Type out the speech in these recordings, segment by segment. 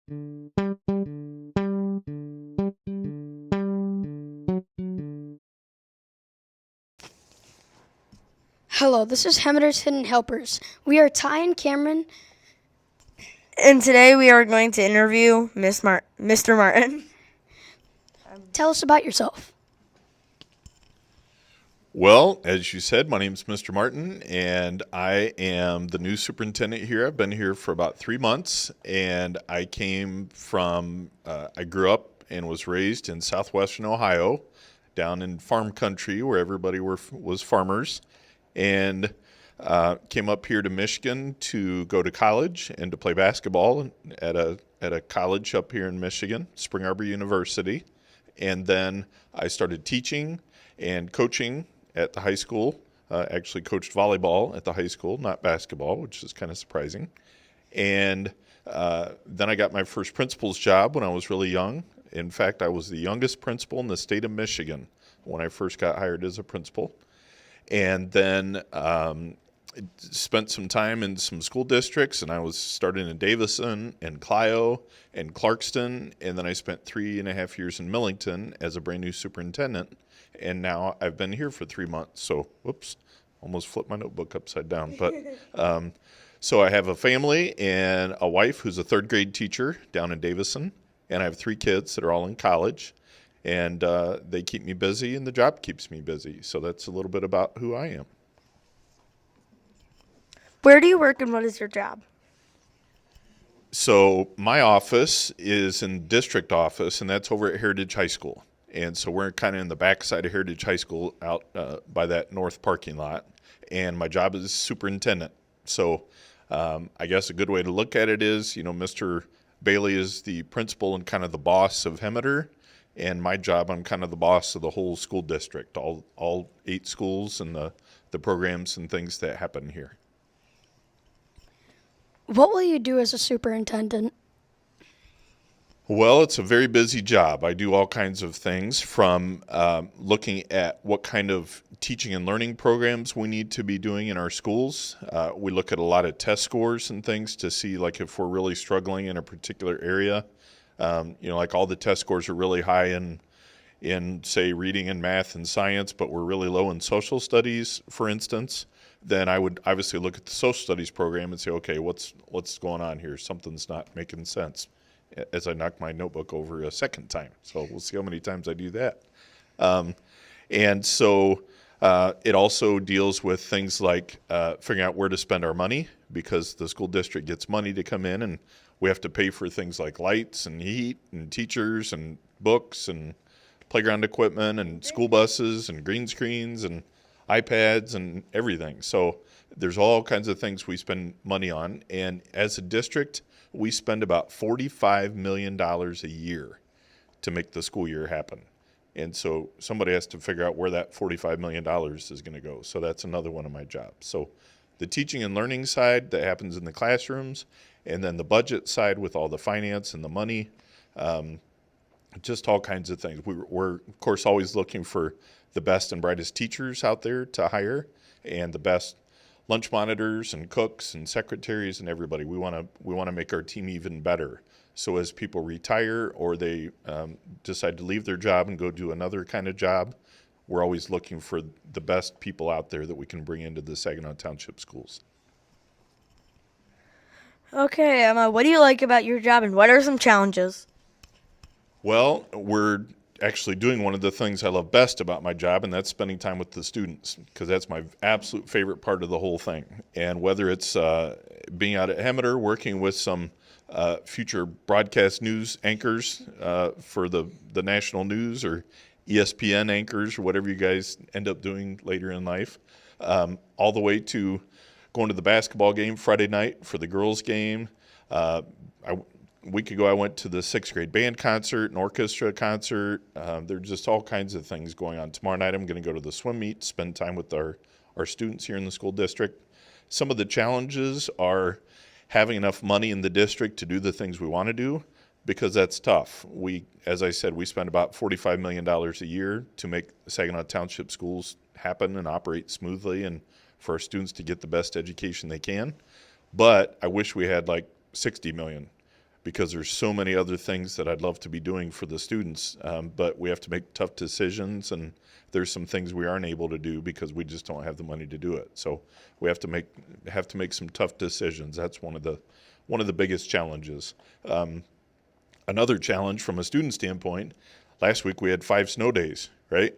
Hello, this is Hemmeter's Hidden Helpers. We are Ty and Cameron. And today we are going to interview Mr. Martin. Tell us about yourself. Well, as you said, my name is Mr. Martin, and I am the new superintendent here. I've been here for about 3 months, and I grew up and was raised in southwestern Ohio, down in farm country where everybody was farmers, and came up here to Michigan to go to college and to play basketball at a college up here in Michigan, Spring Arbor University. And then I started teaching and coaching at the high school. Actually coached volleyball at the high school, not basketball, which is kind of surprising. And then I got my first principal's job when I was really young. In fact, I was the youngest principal in the state of Michigan when I first got hired as a principal. And then spent some time in some school districts, and I was starting in Davison and Clio and Clarkston, and then I spent 3.5 years in Millington as a brand new superintendent, and now I've been here for 3 months. So, whoops, almost flipped my notebook upside down. But so I have a family and a wife who's a third grade teacher down in Davison, and I have 3 kids that are all in college, and they keep me busy, and the job keeps me busy. So that's a little bit about who I am. Where do you work and what is your job? So my office is in district office, and that's over at Heritage High School. And so we're kind of in the backside of Heritage High School out by that north parking lot. And my job is superintendent. So I guess a good way to look at it is, Mr. Bailey is the principal and kind of the boss of Hemmeter. And my job, I'm kind of the boss of the whole school district, all 8 schools and the programs and things that happen here. What will you do as a superintendent? Well, it's a very busy job. I do all kinds of things from looking at what kind of teaching and learning programs we need to be doing in our schools. We look at a lot of test scores and things to see like if we're really struggling in a particular area. Like all the test scores are really high in say reading and math and science, but we're really low in social studies, for instance. Then I would obviously look at the social studies program and say, okay, what's going on here? Something's not making sense, as I knock my notebook over a second time. So we'll see how many times I do that. And so it also deals with things like figuring out where to spend our money, because the school district gets money to come in, and we have to pay for things like lights and heat and teachers and books and playground equipment and school buses and green screens and iPads and everything. So there's all kinds of things we spend money on. And as a district, we spend about $45 million a year to make the school year happen. And so somebody has to figure out where that $45 million is going to go. So that's another one of my jobs. So the teaching and learning side that happens in the classrooms, and then the budget side with all the finance and the money, just all kinds of things. We're of course always looking for the best and brightest teachers out there to hire, and the best lunch monitors and cooks and secretaries and everybody. We want to make our team even better. So as people retire or they decide to leave their job and go do another kind of job, we're always looking for the best people out there that we can bring into the Saginaw Township schools. Okay, Emma, what do you like about your job and what are some challenges? Well, we're actually doing one of the things I love best about my job, and that's spending time with the students, because that's my absolute favorite part of the whole thing. And whether it's being out at Hemmeter, working with some future broadcast news anchors for the national news, or ESPN anchors, or whatever you guys end up doing later in life, all the way to going to the basketball game Friday night for the girls' game. A week ago, I went to the 6th grade band concert, an orchestra concert. There are just all kinds of things going on. Tomorrow night, I'm going to go to the swim meet, spend time with our students here in the school district. Some of the challenges are having enough money in the district to do the things we want to do, because that's tough. As I said, we spend about $45 million a year to make Saginaw Township schools happen and operate smoothly, and for our students to get the best education they can. But I wish we had like $60 million because there's so many other things that I'd love to be doing for the students, but we have to make tough decisions, and there's some things we aren't able to do because we just don't have the money to do it. So we have to make some tough decisions. That's one of the biggest challenges. Another challenge from a student standpoint, last week we had 5 snow days, right?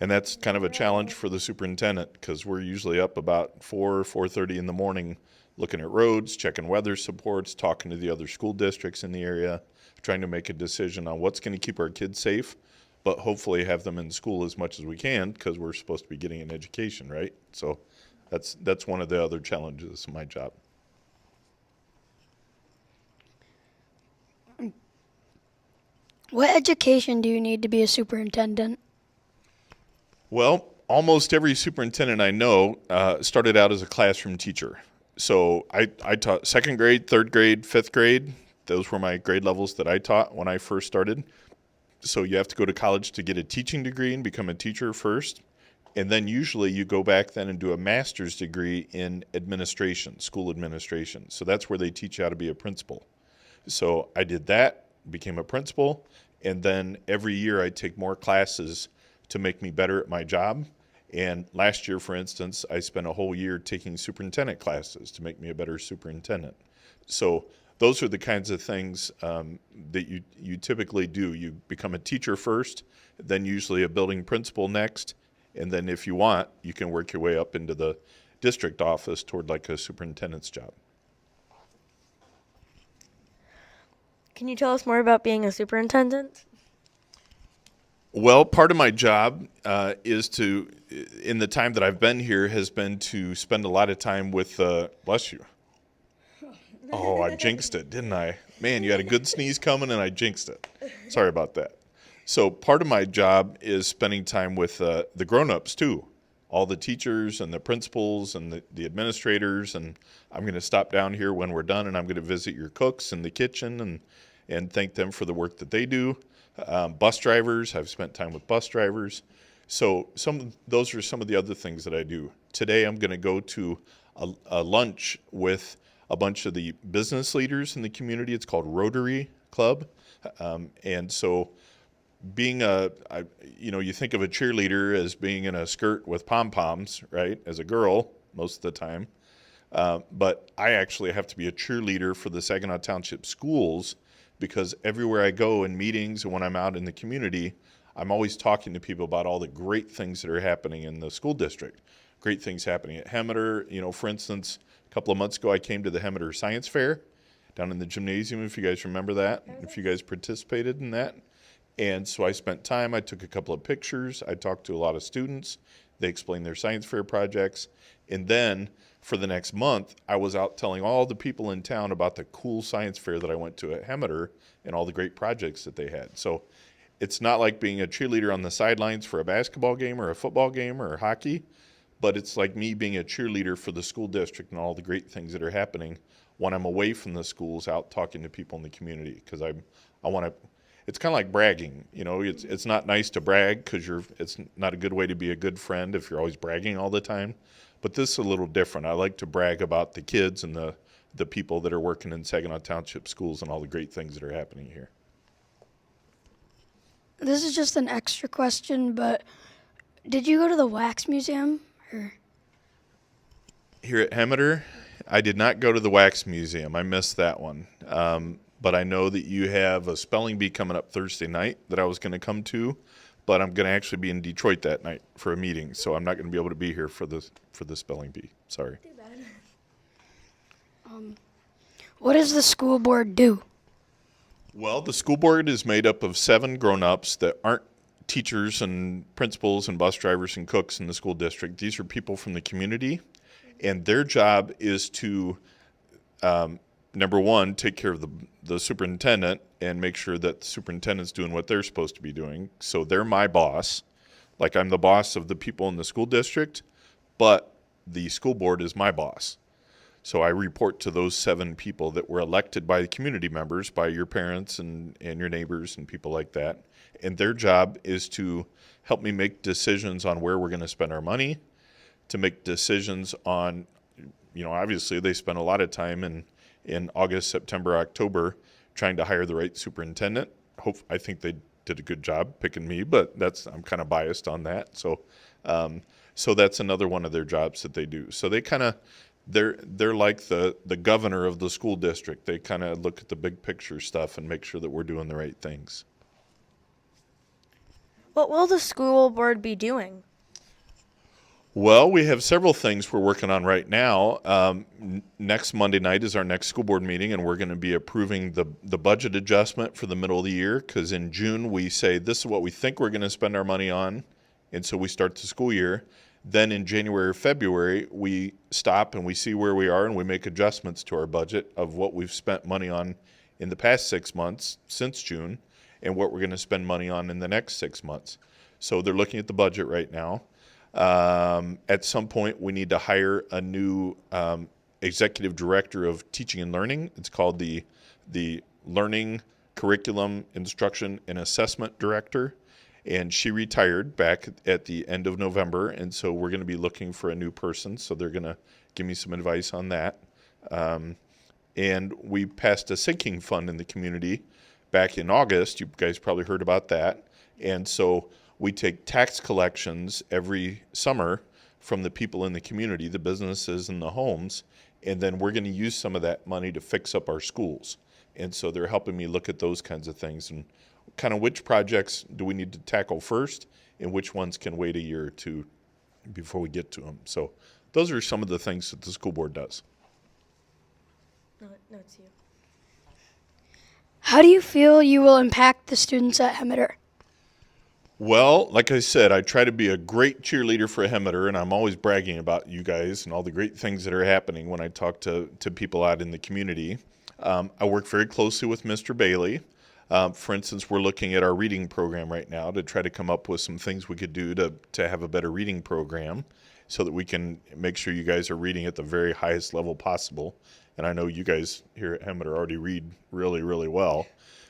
And that's kind of a challenge for the superintendent because we're usually up about 4:30 in the morning looking at roads, checking weather supports, talking to the other school districts in the area, trying to make a decision on what's going to keep our kids safe, but hopefully have them in school as much as we can because we're supposed to be getting an education, right? So that's one of the other challenges of my job. What education do you need to be a superintendent? Well, almost every superintendent I know started out as a classroom teacher. So I taught 2nd grade, 3rd grade, 5th grade. Those were my grade levels that I taught when I first started. So you have to go to college to get a teaching degree and become a teacher first. And then usually you go back then and do a master's degree in administration, school administration. So that's where they teach you how to be a principal. So I did that, became a principal, and then every year I take more classes to make me better at my job. And last year, for instance, I spent a whole year taking superintendent classes to make me a better superintendent. So those are the kinds of things that you typically do. You become a teacher first, then usually a building principal next, and then if you want, you can work your way up into the district office toward like a superintendent's job. Can you tell us more about being a superintendent? Well, part of my job is to, in the time that I've been here, has been to spend a lot of time with, bless you. Oh, I jinxed it, didn't I? Man, you had a good sneeze coming and I jinxed it. Sorry about that. So part of my job is spending time with the grown-ups too, all the teachers and the principals and the administrators. And I'm going to stop down here when we're done and I'm going to visit your cooks in the kitchen and thank them for the work that they do. Bus drivers, I've spent time with bus drivers. So those are some of the other things that I do. Today I'm going to go to a lunch with a bunch of the business leaders in the community. It's called Rotary Club. And so being you think of a cheerleader as being in a skirt with pom-poms, right, as a girl most of the time. But I actually have to be a cheerleader for the Saginaw Township schools because everywhere I go in meetings and when I'm out in the community, I'm always talking to people about all the great things that are happening in the school district. Great things happening at Hemmeter. For instance, a couple of months ago, I came to the Hemmeter Science Fair down in the gymnasium, if you guys remember that, if you guys participated in that. And so I spent time, I took a couple of pictures, I talked to a lot of students, they explained their science fair projects, and then for the next month, I was out telling all the people in town about the cool science fair that I went to at Hemmeter and all the great projects that they had. So it's not like being a cheerleader on the sidelines for a basketball game or a football game or hockey, but it's like me being a cheerleader for the school district and all the great things that are happening when I'm away from the schools out talking to people in the community because I want to. It's kind of like bragging, it's not nice to brag because it's not a good way to be a good friend if you're always bragging all the time. But this is a little different. I like to brag about the kids and the people that are working in Saginaw Township schools and all the great things that are happening here. This is just an extra question, but did you go to the Wax Museum? Here at Hemmeter, I did not go to the Wax Museum. I missed that one. But I know that you have a spelling bee coming up Thursday night that I was going to come to, but I'm going to actually be in Detroit that night for a meeting, so I'm not going to be able to be here for the spelling bee. Sorry. Too bad. What does the school board do? Well, the school board is made up of 7 grown-ups that aren't teachers and principals and bus drivers and cooks in the school district. These are people from the community, and their job is to number one, take care of the superintendent and make sure that the superintendent's doing what they're supposed to be doing. So they're my boss. Like I'm the boss of the people in the school district, but the school board is my boss. So I report to those 7 people that were elected by the community members, by your parents and your neighbors and people like that. And their job is to help me make decisions on where we're going to spend our money, to make decisions on, obviously they spend a lot of time in August, September, October trying to hire the right superintendent. I think they did a good job picking me, but I'm kind of biased on that. So that's another one of their jobs that they do. So they're like the governor of the school district. They kind of look at the big picture stuff and make sure that we're doing the right things. What will the school board be doing? Well, we have several things we're working on right now. Next Monday night is our next school board meeting, and we're going to be approving the budget adjustment for the middle of the year, because in June we say this is what we think we're going to spend our money on, and so we start the school year. Then in January or February, we stop and we see where we are, and we make adjustments to our budget of what we've spent money on in the past 6 months since June, and what we're going to spend money on in the next 6 months. So they're looking at the budget right now. At some point, we need to hire a new executive director of teaching and learning. It's called the Learning, Curriculum, Instruction, and Assessment Director. And she retired back at the end of November, and so we're going to be looking for a new person. So they're going to give me some advice on that. And we passed a sinking fund in the community back in August. You guys probably heard about that. And so we take tax collections every summer from the people in the community, the businesses and the homes, and then we're going to use some of that money to fix up our schools. And so they're helping me look at those kinds of things and kind of which projects do we need to tackle first and which ones can wait a year or two before we get to them. So those are some of the things that the school board does. No, it's you. How do you feel you will impact the students at Hemmeter? Well, like I said, I try to be a great cheerleader for Hemmeter, and I'm always bragging about you guys and all the great things that are happening when I talk to people out in the community. I work very closely with Mr. Bailey. For instance, we're looking at our reading program right now to try to come up with some things we could do to have a better reading program so that we can make sure you guys are reading at the very highest level possible. And I know you guys here at Hemmeter already read really, really well.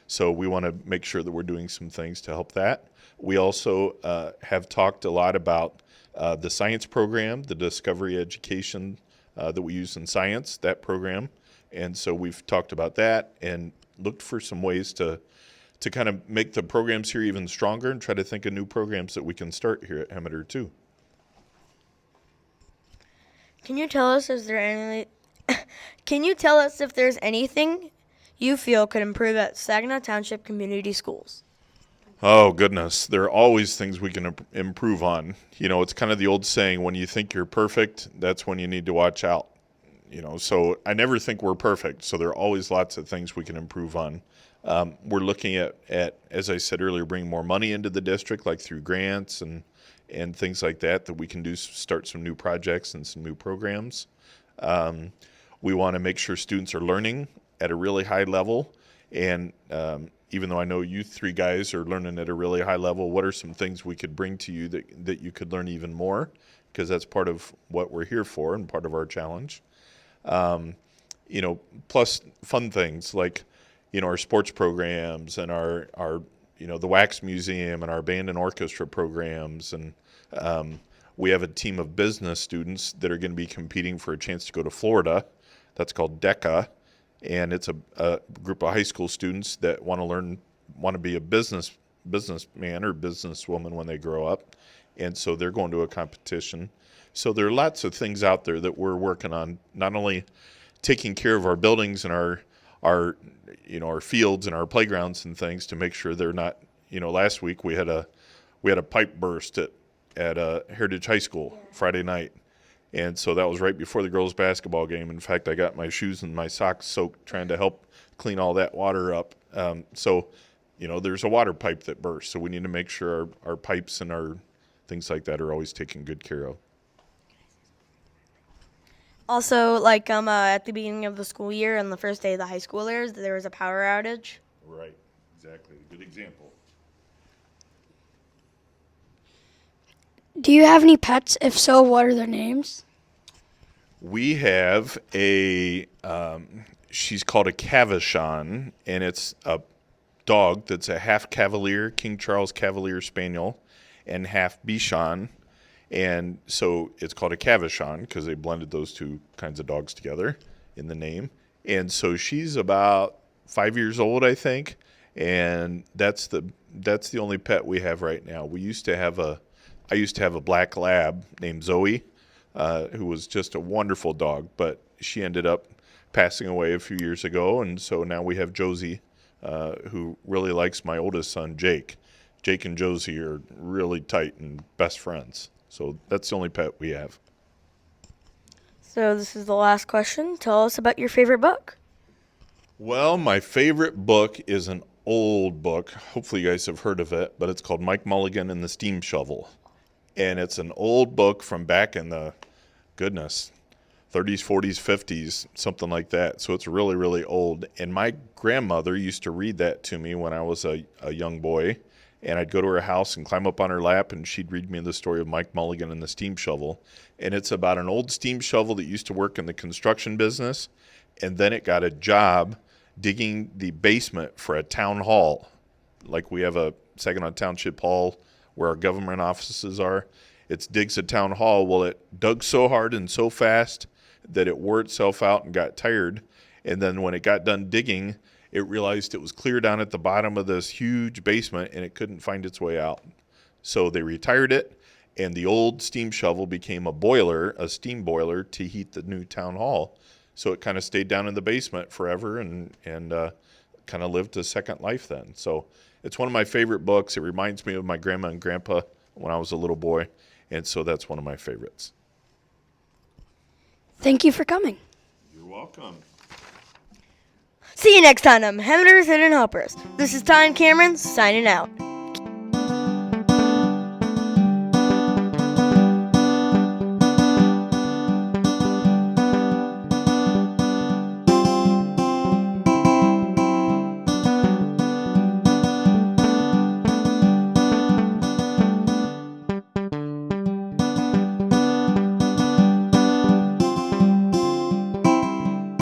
So we want to make sure that we're doing some things to help that. We also have talked a lot about the science program, the discovery education that we use in science, that program. And so we've talked about that and looked for some ways to kind of make the programs here even stronger and try to think of new programs that we can start here at Hemmeter too. Can you tell us if there's anything you feel could improve at Saginaw Township Community Schools? Oh, goodness. There are always things we can improve on. You know, it's kind of the old saying, when you think you're perfect, that's when you need to watch out. You know, so I never think we're perfect. So there are always lots of things we can improve on. We're looking at, as I said earlier, bringing more money into the district, like through grants and things like that we can do, start some new projects and some new programs. We want to make sure students are learning at a really high level. And even though I know you three guys are learning at a really high level, what are some things we could bring to you that you could learn even more? Because that's part of what we're here for and part of our challenge. You know, plus fun things like, you know, our sports programs and our you know, the Wax Museum and our band and orchestra programs. And we have a team of business students that are going to be competing for a chance to go to Florida. That's called DECA. And it's a group of high school students that want to be a businessman or businesswoman when they grow up. And so they're going to a competition. So there are lots of things out there that we're working on, not only taking care of our buildings and our fields and our playgrounds and things to make sure they're not, you know, last week we had a pipe burst at Heritage High School Friday night. And so that was right before the girls' basketball game. In fact, I got my shoes and my socks soaked trying to help clean all that water up. So, you know, there's a water pipe that burst. So we need to make sure our pipes and our things like that are always taken good care of. Also, like at the beginning of the school year and the first day of the high schoolers, there was a power outage. Right, exactly. Good example. Do you have any pets? If so, what are their names? We have she's called a Cavachon, and it's a dog that's a half Cavalier, King Charles Cavalier Spaniel, and half Bichon. And so it's called a Cavachon because they blended those two kinds of dogs together in the name. And so she's about 5 years old, I think, and that's the only pet we have right now. I used to have a black lab named Zoe, who was just a wonderful dog, but she ended up passing away a few years ago, and so now we have Josie, who really likes my oldest son, Jake. Jake and Josie are really tight and best friends. So that's the only pet we have. So this is the last question. Tell us about your favorite book. Well, my favorite book is an old book. Hopefully you guys have heard of it, but it's called Mike Mulligan and the Steam Shovel. And it's an old book from back in the, goodness, 30s, 40s, 50s, something like that. So it's really, really old. And my grandmother used to read that to me when I was a young boy. And I'd go to her house and climb up on her lap, and she'd read me the story of Mike Mulligan and the steam shovel. And it's about an old steam shovel that used to work in the construction business, and then it got a job digging the basement for a town hall. Like we have a Saginaw Township Hall where our government offices are. It digs a town hall. Well, it dug so hard and so fast that it wore itself out and got tired. And then when it got done digging, it realized it was clear down at the bottom of this huge basement and it couldn't find its way out. So they retired it, and the old steam shovel became a boiler, a steam boiler, to heat the new town hall. So it kind of stayed down in the basement forever and kind of lived a second life then. So it's one of my favorite books. It reminds me of my grandma and grandpa when I was a little boy, and so that's one of my favorites. Thank you for coming. You're welcome. See you next time on Hemmeter's Hidden Helpers. This is Ty and Cameron signing out.